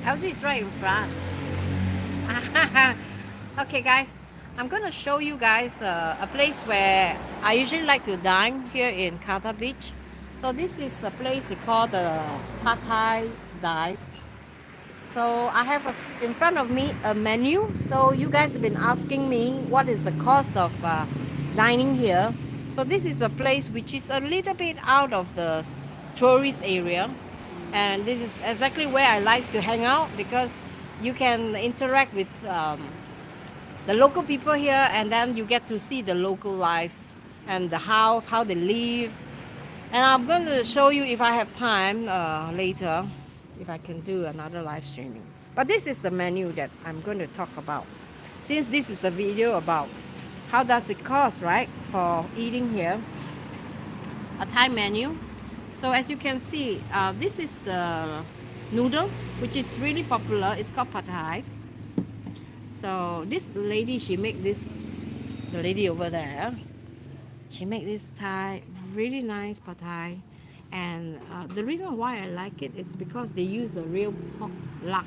LG is right in front. Okay, guys, I'm gonna show you guys a place where I usually like to dine here in Kata Beach. So this is a place called the Pad Thai Dive. So I have in front of me a menu. So you guys have been asking me what is the cost of dining here. So this is a place which is a little bit out of the tourist area, and this is exactly where I like to hang out because you can interact with the local people here, and then you get to see the local life and the house, how they live. And I'm going to show you if I have time later, if I can do another live streaming. But this is the menu that I'm going to talk about. Since this is a video about how does it cost, right, for eating here, a Thai menu. So as you can see, this is the noodles, which is really popular. It's called Pad Thai. So this lady, she make this, the lady over there, she make this Thai, really nice Pad Thai. And the reason why I like it is because they use a real pork lard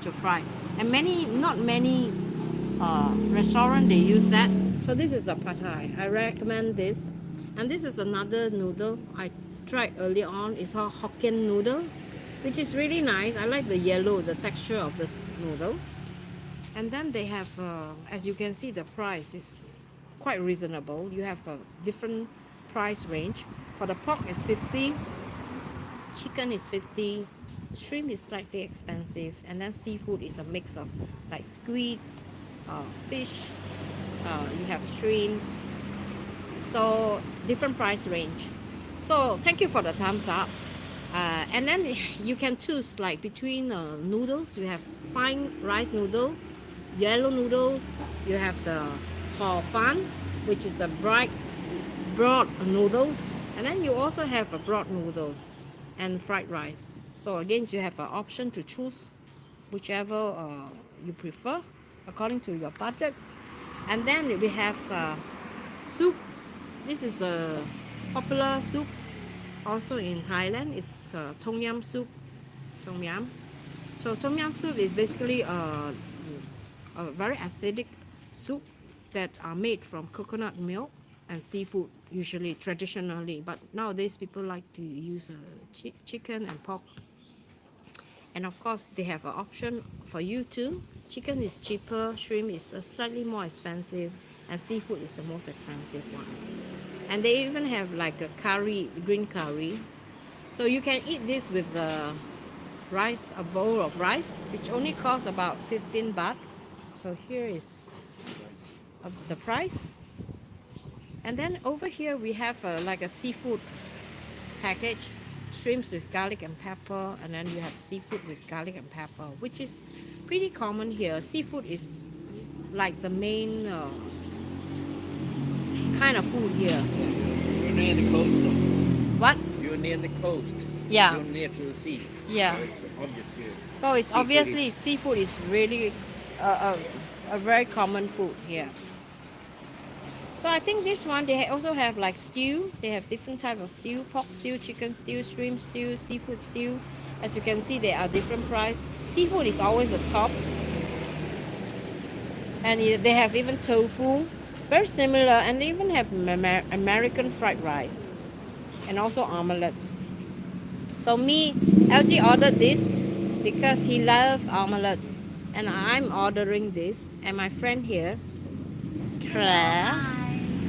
to fry. And not many restaurant they use that. So this is a Pad Thai. I recommend this. And this is another noodle I tried earlier on. It's called Hokkien noodle, which is really nice. I like the yellow, the texture of this noodle. And then they have, as you can see, the price is quite reasonable. You have a different price range. For the pork is 50, chicken is 50, shrimp is slightly expensive, and then seafood is a mix of like squids, fish, you have shrimps. So different price range. So thank you for the thumbs up. And then you can choose like between noodles. You have fine rice noodle, yellow noodles. You have the hor fun, which is the broad noodles, and then you also have a broad noodles and fried rice. So again, you have an option to choose whichever you prefer according to your budget. And then we have soup. This is a popular soup also in Thailand. It's tom yum soup. Tom yum. So tom yum soup is basically a very acidic soup that are made from coconut milk and seafood, usually traditionally, but nowadays people like to use chicken and pork. And of course they have an option for you too. Chicken is cheaper, shrimp is slightly more expensive, and seafood is the most expensive one. And they even have like a curry, green curry. So you can eat this with rice, a bowl of rice, which only costs about 15 baht. So here is the price. And then over here we have like a seafood package, shrimps with garlic and pepper, and then you have seafood with garlic and pepper, which is pretty common here. Seafood is like the main kind of food here. You're near the coast. So What? you're near the coast. Yeah. You're near to the sea. Yeah. So it's obvious here. So it's obviously seafood is really a very common food here. So I think this one they also have like stew. They have different type of stew: pork stew, chicken stew, shrimp stew, seafood stew. As you can see, there are different price. Seafood is always the top, and they have even tofu, very similar, and they even have American fried rice, and also omelets. So me, LG ordered this because he loves omelets, and I'm ordering this, and my friend here, Claire.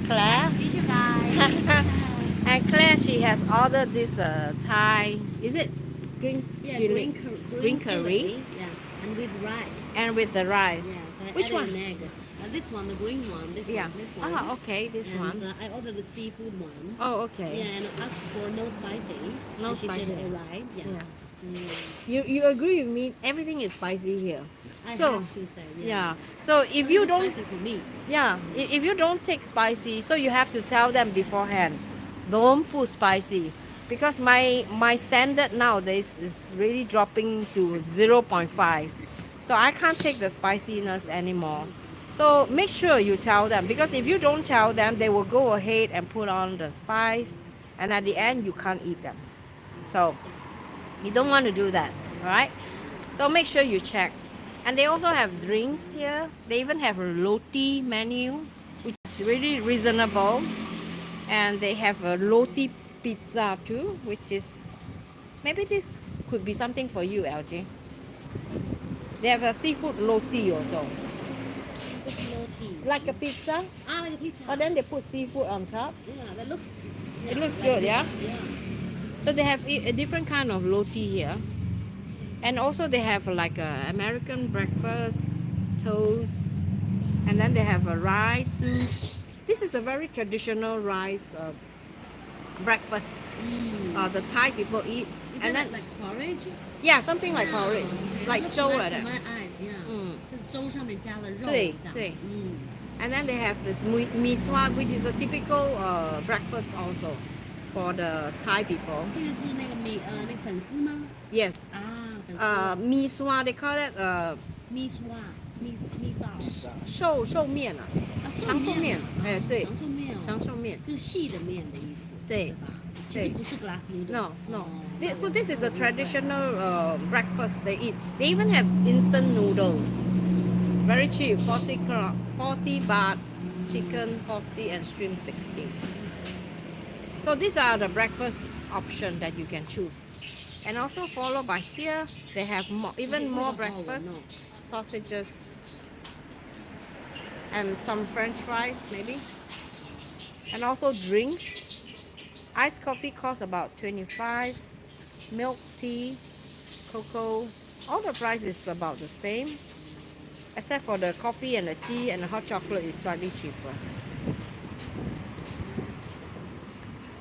Claire. Meet you guys. And Claire, she has ordered this Thai, is it green chili? Green curry. Yeah, and with rice. And with the rice. Yes, I Which added one? an egg. This one, the green one. This Yeah. one. This one. Ah, okay, this and, one. I ordered the seafood one. Oh, okay. Yeah, and asked for no spicy. No and she spicy. said alright. Yeah. Yeah. Mm. You agree with me? Everything is spicy here. I So, have to say. Yeah. So if you don't, spicy for me. yeah, if you don't take spicy, so you have to tell them beforehand. Don't put spicy, because my standard nowadays is really dropping to 0.5. So I can't take the spiciness anymore. So make sure you tell them, because if you don't tell them, they will go ahead and put on the spice, and at the end you can't eat them. So you don't want to do that, all right? So make sure you check. And they also have drinks here. They even have a roti menu, which is really reasonable. And they have a roti pizza too, which is maybe this could be something for you, LG. They have a seafood roti also, It's roti. like a pizza, Like a pizza. but then they put seafood on top. Yeah, that looks. It looks like good, yeah? Yeah. So they have a different kind of roti here. And also they have like a American breakfast, toast, and then they have a rice soup. This is a very traditional rice breakfast. The Thai people eat. Is And that then like porridge? yeah, something like porridge, like Looks 粥 nice like to that. my eyes, yeah. 就是粥上面加了肉对，这样。对。And then they have this miswa, which is a typical breakfast also for the Thai people. 这个是那个那个粉丝吗？ Yes. 粉丝。 Miswa, they call it 米刷，米烧。寿面啊，长寿面，哎，对，长寿面哦。长寿面，就是细的面的意思，对吧？其实不是 glass noodle。 No, no. 哦 So this is a traditional breakfast they eat. They even have instant noodle. Very cheap, 40 baht, chicken 40 and shrimp 60. So these are the breakfast option that you can choose. And also followed by here, they have even more breakfast, sausages, and some french fries maybe. And also drinks. Iced coffee costs about 25. Milk tea, cocoa, all the price is about the same. Except for the coffee and the tea and the hot chocolate is slightly cheaper.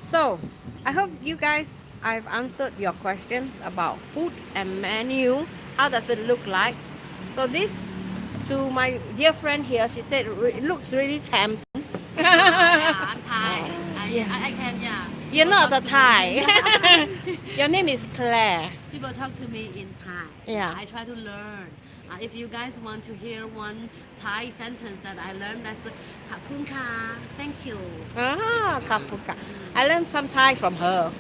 So, I hope you guys, I've answered your questions about food and menu. How does it look like? So this, to my dear friend here, she said it looks really tempting. Yeah, I'm Thai. I can, yeah. You're People not talk a to Thai. me- Your name is Claire. People talk to me in Thai. Yeah. I try to learn. If you guys want to hear one Thai sentence that I learned, that's "Khapun ka," thank you. Ah, kapuka. I learned some Thai from her.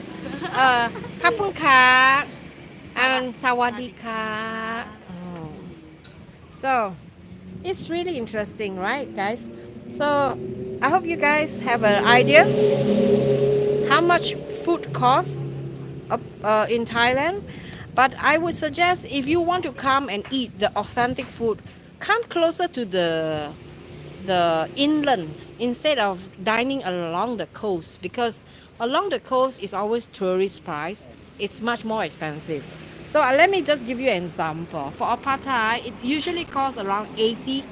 Kapuka and sawadika. Oh. So, it's really interesting, right, guys? So, I hope you guys have an idea how much food costs in Thailand. But I would suggest if you want to come and eat the authentic food, come closer to the inland instead of dining along the coast, because along the coast is always tourist price. It's much more expensive. So let me just give you an example. For a pad thai, it usually costs around 80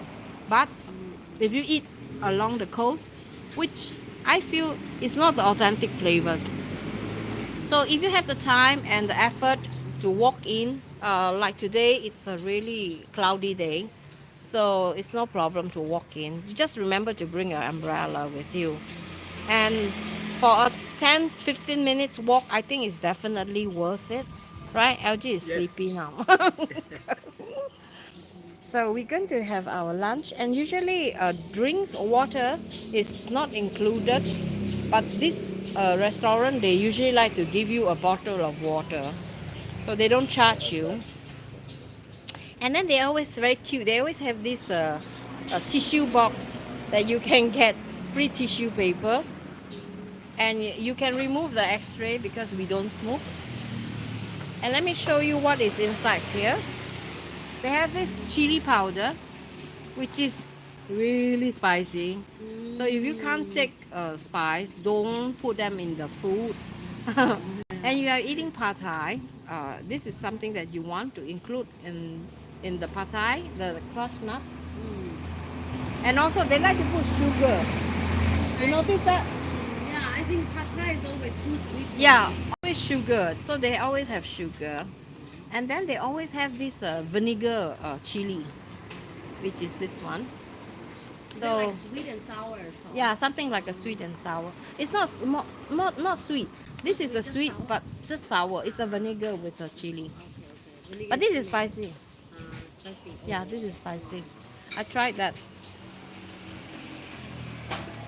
bahts if you eat along the coast, which I feel is not the authentic flavors. So if you have the time and the effort to walk in, like today, it's a really cloudy day, so it's no problem to walk in. Just remember to bring your umbrella with you. And for a 10-15 minutes walk, I think it's definitely worth it. Right? LG is Yes. sleepy now. So we're going to have our lunch, and usually drinks or water is not included, but this restaurant, they usually like to give you a bottle of water, so they don't charge you. And then they're always very cute. They always have this a tissue box that you can get free tissue paper, and you can remove the x-ray because we don't smoke. And let me show you what is inside here. They have this chili powder, which is really spicy. So if you can't take spice, don't put them in the food. And you are eating pad thai. This is something that you want to include in the pad thai, the crushed nuts. And also they like to put sugar. You notice that? Yeah, I think pad thai is always too sweet. Yeah, always sugar. So they always have sugar. And then they always have this vinegar chili, which is this one. So So like sweet and sour. So. yeah, something like a sweet and sour. It's not sweet. This is a Just sweet, sour? but just sour. It's a vinegar with a chili. Okay. But this is spicy. Spicy. Yeah, this is spicy. I tried that.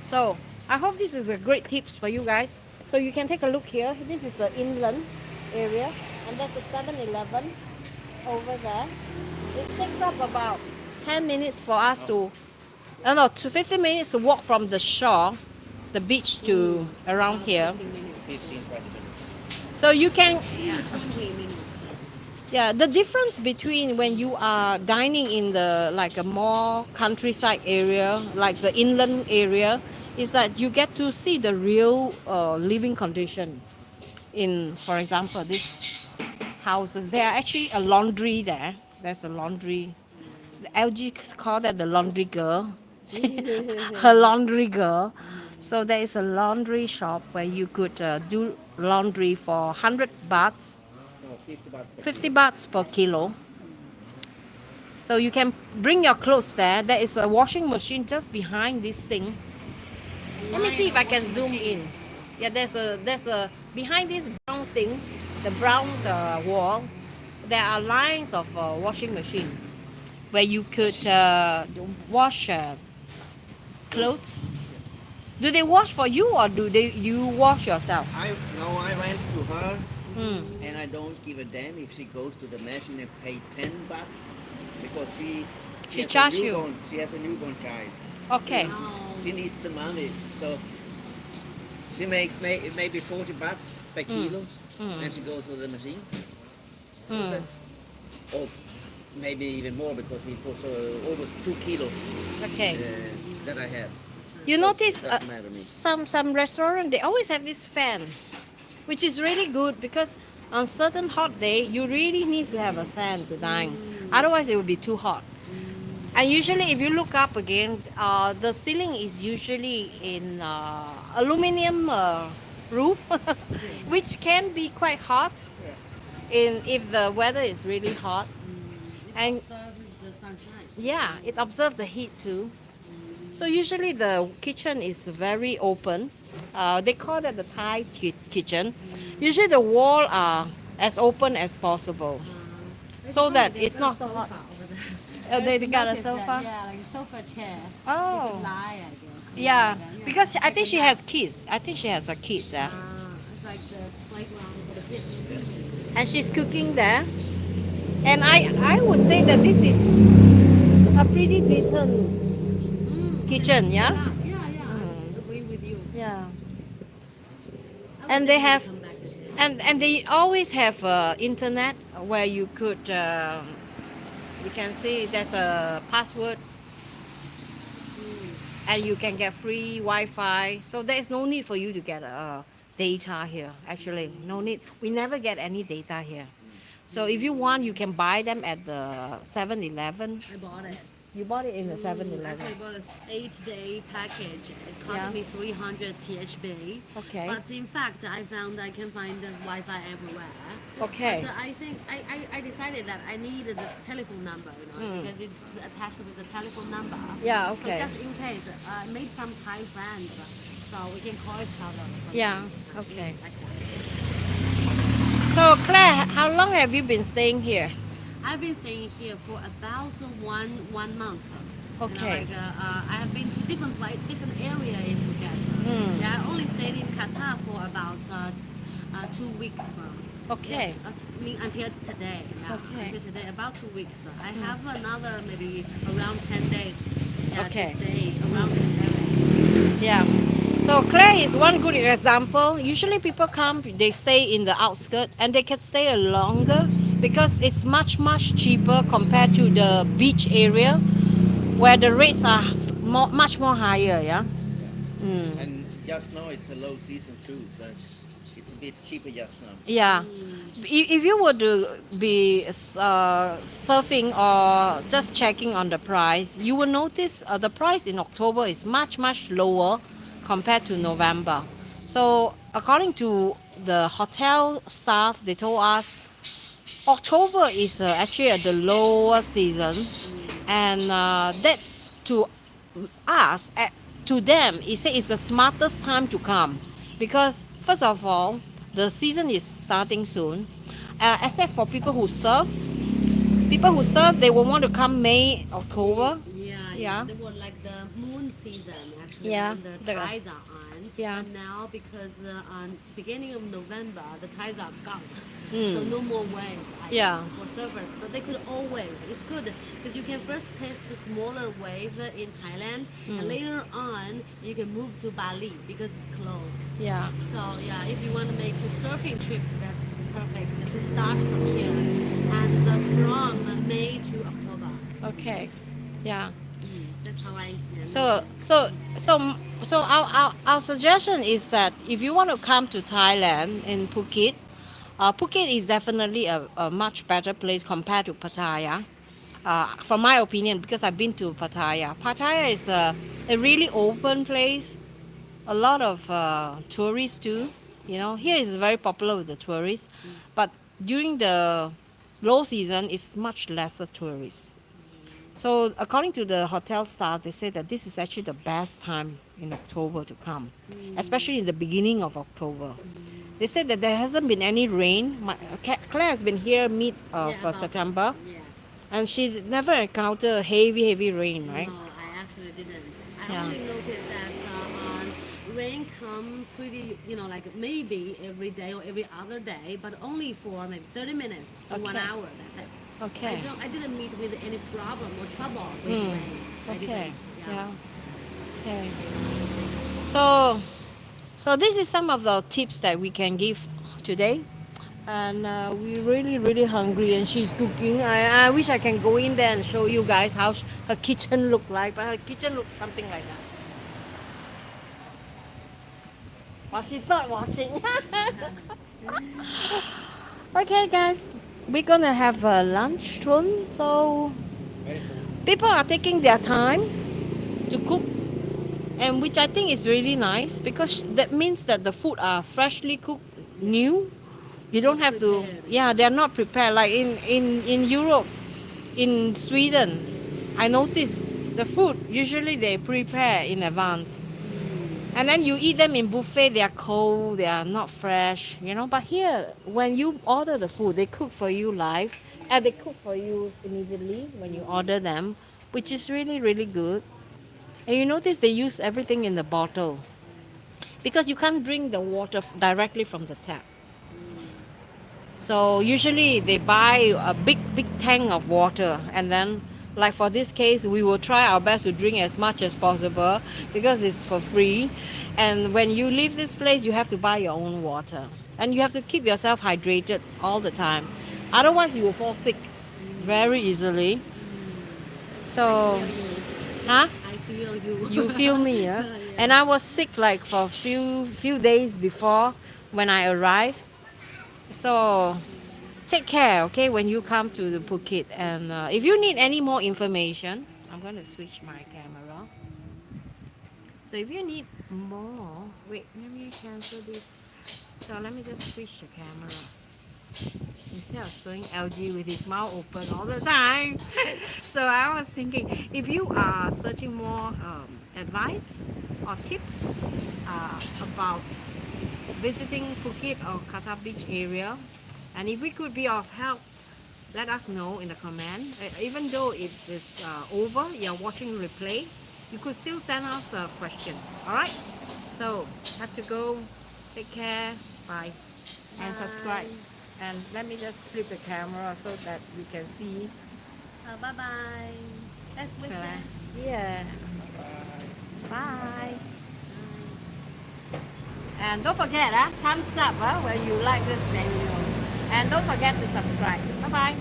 So I hope this is a great tips for you guys. So you can take a look here. This is the inland area, and that's a 7-Eleven. over there. It takes up about 10 minutes for us to, to 15 minutes to walk from the shore, the beach to around here. 15 questions. So you can, 20 minutes. yeah, the difference between when you are dining in the like a more countryside area, like the inland area, is that you get to see the real living condition. In, for example, these houses, there are actually a laundry there. There's a laundry. The LG call that the laundry girl. Her laundry girl. So there is a laundry shop where you could do laundry for 100 bahts, No, 50 baht. 50 bahts per kilo. So you can bring your clothes there. There is a washing machine just behind this thing. Let me see if I can zoom in. Yeah, there's a behind this brown thing, the brown wall. There are lines of washing machine where you could wash clothes. Do they wash for you or do you wash yourself? I went to her Mm. and I don't give a damn if she goes to the machine and pay 10 baht because she She has a charge you? newborn- She has a newborn child. Okay. No. She needs the money, so she makes maybe 40 baht per kilo, and she goes to the machine. Mm. Or maybe even more because he puts almost 2 kilos Okay. that I have. You notice doesn't matter to me. some restaurant they always have this fan, which is really good because on certain hot day you really need to have a fan to dine. Otherwise it will be too hot. And usually if you look up again, the ceiling is usually in aluminum roof, which can be quite hot if the weather is really hot. And Serves the sunshine. yeah, it absorbs the heat too. So usually the kitchen is very open. They call it the Thai kitchen. Usually the wall are as open as possible, so that it's not so hot. They got a sofa. Yeah, like a sofa chair. You Oh, could lie, I guess. yeah. Yeah. Because I think she has kids. I think she has a kid there, It's like the playground for the kids. and she's cooking there. And I would say that this is a pretty decent kitchen, yeah. Yeah, I agree with you. Yeah. I And would they definitely have- come back to this. And they always have internet where you could you can see there's a password and you can get free Wi-Fi. So there is no need for you to get data here. Actually, no need. We never get any data here. So if you want, you can buy them at the 7-Eleven. I bought it. You bought it in the Actually, 7-Eleven. I bought an 8-day package. It cost Yeah. me 300 THB. Okay. But in fact, I found I can find the Wi-Fi everywhere. Okay. But I think I decided that I needed the telephone number, because it's attached with the telephone number. Yeah. So Okay. just in case, I made some Thai friends, so we can call each other. Yeah. Okay. Like that. So Claire, how long have you been staying here? I've been staying here for about one month. Okay. I have been to different area in Phuket. Yeah, I only stayed in Qatar for about 2 weeks. Okay. Yeah, I mean until today. Yeah, Okay. until today, about 2 weeks. I have another maybe around 10 days. Yeah, Okay. to stay around this area. Yeah. So Claire is one good example. Usually people come, they stay in the outskirts and they can stay longer because it's much cheaper compared to the beach area where the rates are much more higher. Yeah. Mm. And just now it's a low season too, so it's a bit cheaper just now. Yeah. If you were to be surfing or just checking on the price, you will notice the price in October is much lower compared to November. So according to the hotel staff, they told us October is actually at the lower season, and that to us, to them, it's the smartest time to come because first of all, the season is starting soon. Except for people who surf, they will want to come May, October. Yeah, Yeah. They were like the moon season actually Yeah, when the the- tides are on. Yeah. And now because on beginning of November the tides are gone, so Mm. no more wave. I Yeah. guess, for surfers, but they could always. It's good because you can first test the smaller wave in Thailand, and later on you can move to Bali because it's close. Yeah. So yeah, if you want to make the surfing trips, that's perfect to start from here, and from May to October. Okay. Yeah. That's how I So noticed. so our suggestion is that if you want to come to Thailand in Phuket, Phuket is definitely a much better place compared to Pattaya. From my opinion, because I've been to Pattaya. Pattaya is a really open place. A lot of tourists too. You know, here is very popular with the tourists, but during the low season, it's much lesser tourists. So according to the hotel staff, they say that this is actually the best time in October to come, especially in the beginning of October. They said that there hasn't been any rain. Claire has been here mid of Yeah, about September, yes. and she never encountered heavy rain, right? No, I actually didn't. I Yeah. only noticed that rain come pretty, like maybe every day or every other day, but only for maybe 30 minutes to 1 Okay. hour. That's it. Okay. I didn't meet with any problem or trouble with rain. I Okay. didn't. Yeah. Okay. So, so this is some of the tips that we can give today. And we're really hungry, and she's cooking. I wish I can go in there and show you guys how her kitchen look like, but her kitchen looks something like that. Well, she's not watching. Okay, guys, we're gonna have lunch soon. So people are taking their time to cook, and which I think is really nice because that means that the food are freshly cooked, new. You don't have to, prepared. yeah, they're not prepared. Like in Europe, in Sweden, I noticed the food usually they prepare in advance. And then you eat them in buffet, they are cold, they are not fresh, you know. But here, when you order the food, they cook for you live, and they cook for you immediately when you order them, which is really good. And you notice they use everything in the bottle because you can't drink the water directly from the tap. So usually they buy a big tank of water, and then like for this case we will try our best to drink as much as possible because it's for free. And when you leave this place you have to buy your own water, and you have to keep yourself hydrated all the time, otherwise you will fall sick very easily. So huh? I feel you. You feel me, yeah? Yeah. And I was sick like for a few days before when I arrived. So take care, okay, when you come to the Phuket. And if you need any more information, I'm going to switch my camera. So if you need more, wait, let me cancel this. So let me just switch the camera. Instead of showing LG with his mouth open all the time. So I was thinking, if you are searching more advice or tips about visiting Phuket or Kata Beach area, and if we could be of help, let us know in the comment. Even though it is over, you're watching replay, you could still send us a question. Alright? So, have to go. Take care. Bye. And subscribe. And let me just flip the camera so that we can see. Bye bye. Best wishes. Yeah. Bye. And don't forget, thumbs up when you like this video. And don't forget to subscribe. Bye bye.